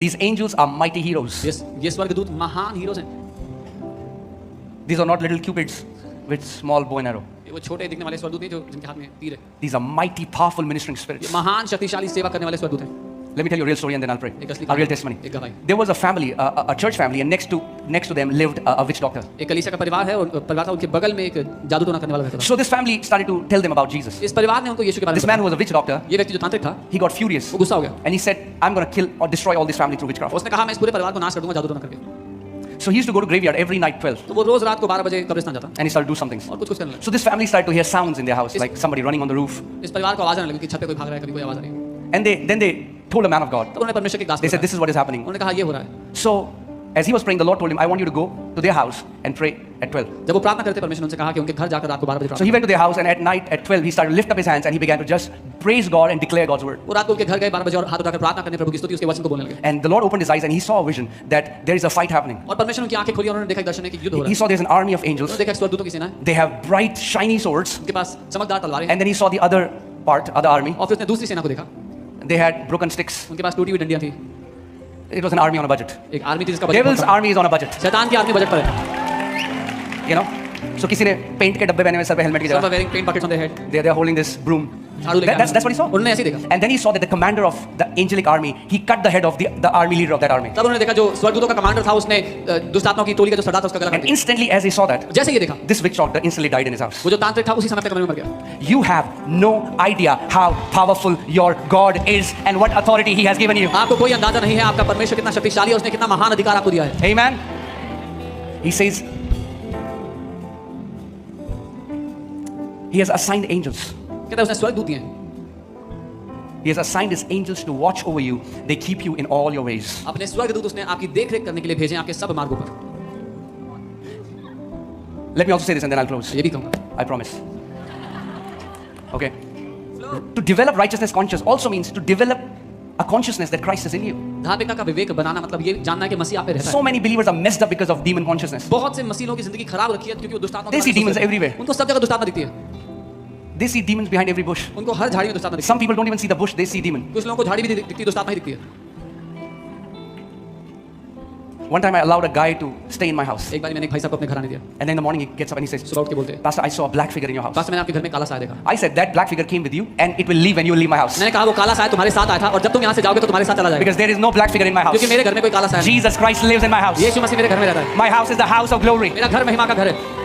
These angels are mighty heroes. ये स्वर्गदूत महान हीरोज हैं। These are not little cupids with small bow and arrow. ये वो छोटे दिखने वाले स्वर्गदूत नहीं जो जिनके हाथ में तीर है। These are mighty, powerful ministering ये spirits. महान शक्तिशाली सेवा करने वाले स्वर्गदूत हैं। Let me tell you a real story and then I'll pray. एक असली A real कहानी, testimony. एक गवाही। There was a family, a church family, and next to them lived a witch doctor. एक कलीसिया का परिवार है और परिवार था, उनके बगल में एक जादू टोना करने वाला रहता था। So this family started to tell them about Jesus. इस परिवार ने उनको यीशु के बारे में This man who was a witch doctor, ये व्यक्ति जो तांत्रिक था, he got furious वो गुस्सा हो गया। and he said, "I'm going to kill or destroy all this family through witchcraft." उसने कहा मैं इस पूरे परिवार को नाश कर दूंगा जादू टोना करके। So he used to go to graveyard every night 12 तो वो रोज रात को 12 बजे कब्रिस्तान जाता and he started to do some things. और कुछ करने लगा। So this family started to hear sounds in their house, like somebody running on the roof. इस परिवार को आवाज आने लगी कि छत पे कोई भाग रहा है, कभी कोई आवाज आ रही है। And then they told a man of God. तब उन्होंने परमेश्वर के दास They said, "This is what is happening." उन्होंने कहा ये हो रहा है। So as he was praying, the Lord told him, "I want you to go to their house and pray at 12." जब वो प्रार्थना करते परमेश्वर ने उनसे कहा कि उनके घर जाकर रात को 12 बजे So प्रार्थना। he went to their house and at night at 12 he started to lift up his hands and he began to just praise God and declare God's word. वो रात को उनके घर गए 12 बजे और हाथ उठाकर प्रार्थना करने, प्रभु की स्तुति उसके वचन को बोलने लगे। And the Lord opened his eyes and he saw a vision that there is a fight happening. और परमेश्वर उनकी आंखें खोली और उन्होंने देखा एक दर्शन है कि युद्ध हो रहा He है। saw there's an army of angels. उन्होंने देखा एक स्वर्गदूतों की सेना है, They have bright shiny swords. उनके पास चमकदार तलवारें हैं। And then he saw the other army. और फिर उसने दूसरी सेना को देखा, They had broken sticks. उनके पास टूटी हुई डंडियां थी। It was an army on a budget. एक आर्मी थी जिसका बजट Devil's बहुत था। army is on a budget. शैतान की आर्मी बजट पर है। You know? So किसी ने पेंट के डब्बे पहने हुए सर पे हेलमेट की Some are जगह. wearing paint buckets on their head. They're holding this broom. झाड़ू लेकर That's what he saw. उन्होंने ऐसे ही देखा। And then he saw that the commander of the angelic army, he cut the head of the army leader of that army. तब उन्होंने देखा जो स्वर्गदूतों का कमांडर था, उसने दुष्ट आत्माओं की टोली का जो सरदार था उसका गला काट And दिया। instantly as he saw that, जैसे ये देखा, this witch doctor instantly died in his house. वो जो तांत्रिक था उसी समय अपने कमरे में मर गया। You have no idea how powerful your God is and what authority he has given you. आपको कोई अंदाजा नहीं है आपका परमेश्वर कितना शक्तिशाली है, उसने कितना महान अधिकार आपको दिया है। Amen. He says he has assigned angels. कहता है उसने स्वर्गदूत दिए हैं। He has assigned his angels to watch over you. They keep you in all your ways. अपने स्वर्गदूत उसने आपकी देखरेख करने के लिए भेजे हैं आपके सब मार्गों पर। Let me also say this and then I'll close. ये भी कहूंगा। I promise. Okay. To develop righteousness conscious also means to develop a consciousness that Christ is in you. धार्मिकता का विवेक बनाना मतलब ये जानना है कि मसीह आप पे रहता So है। many believers are messed up because of demon consciousness. बहुत से मसीहों की जिंदगी खराब रखी है क्योंकि वो दुष्ट आत्मा They see demons everywhere. उनको सब जगह दुष्ट आत्मा दिखती है। They see demons behind every bush. उनको हर झाड़ी में दुष्ट आत्मा दिखती Some people don't even see the bush, they see demon. है। कुछ लोगों को झाड़ी भी दिखती है, दुष्ट आत्मा ही दिखती है। One time I allowed a guy to stay in my house. एक बार मैंने एक भाई साहब को अपने घर आने दिया। And then in the morning he gets up and he says, सुबह उठ के बोलते हैं, "Pastor, I saw a black figure in your house." Pastor मैंने आपके घर में काला साया देखा। I said, "That black figure came with you and it will leave when you leave my house." मैंने कहा वो काला साया तुम्हारे साथ आया था और जब तुम यहाँ से जाओगे तो तुम्हारे साथ चला जाएगा। Because there is no black figure in my house. क्योंकि मेरे घर में कोई काला साया नहीं। Jesus Christ lives in my house. यीशु मसीह मेरे घर में रहता है। My house is the house of glory. मेरा घर महिमा का घर है।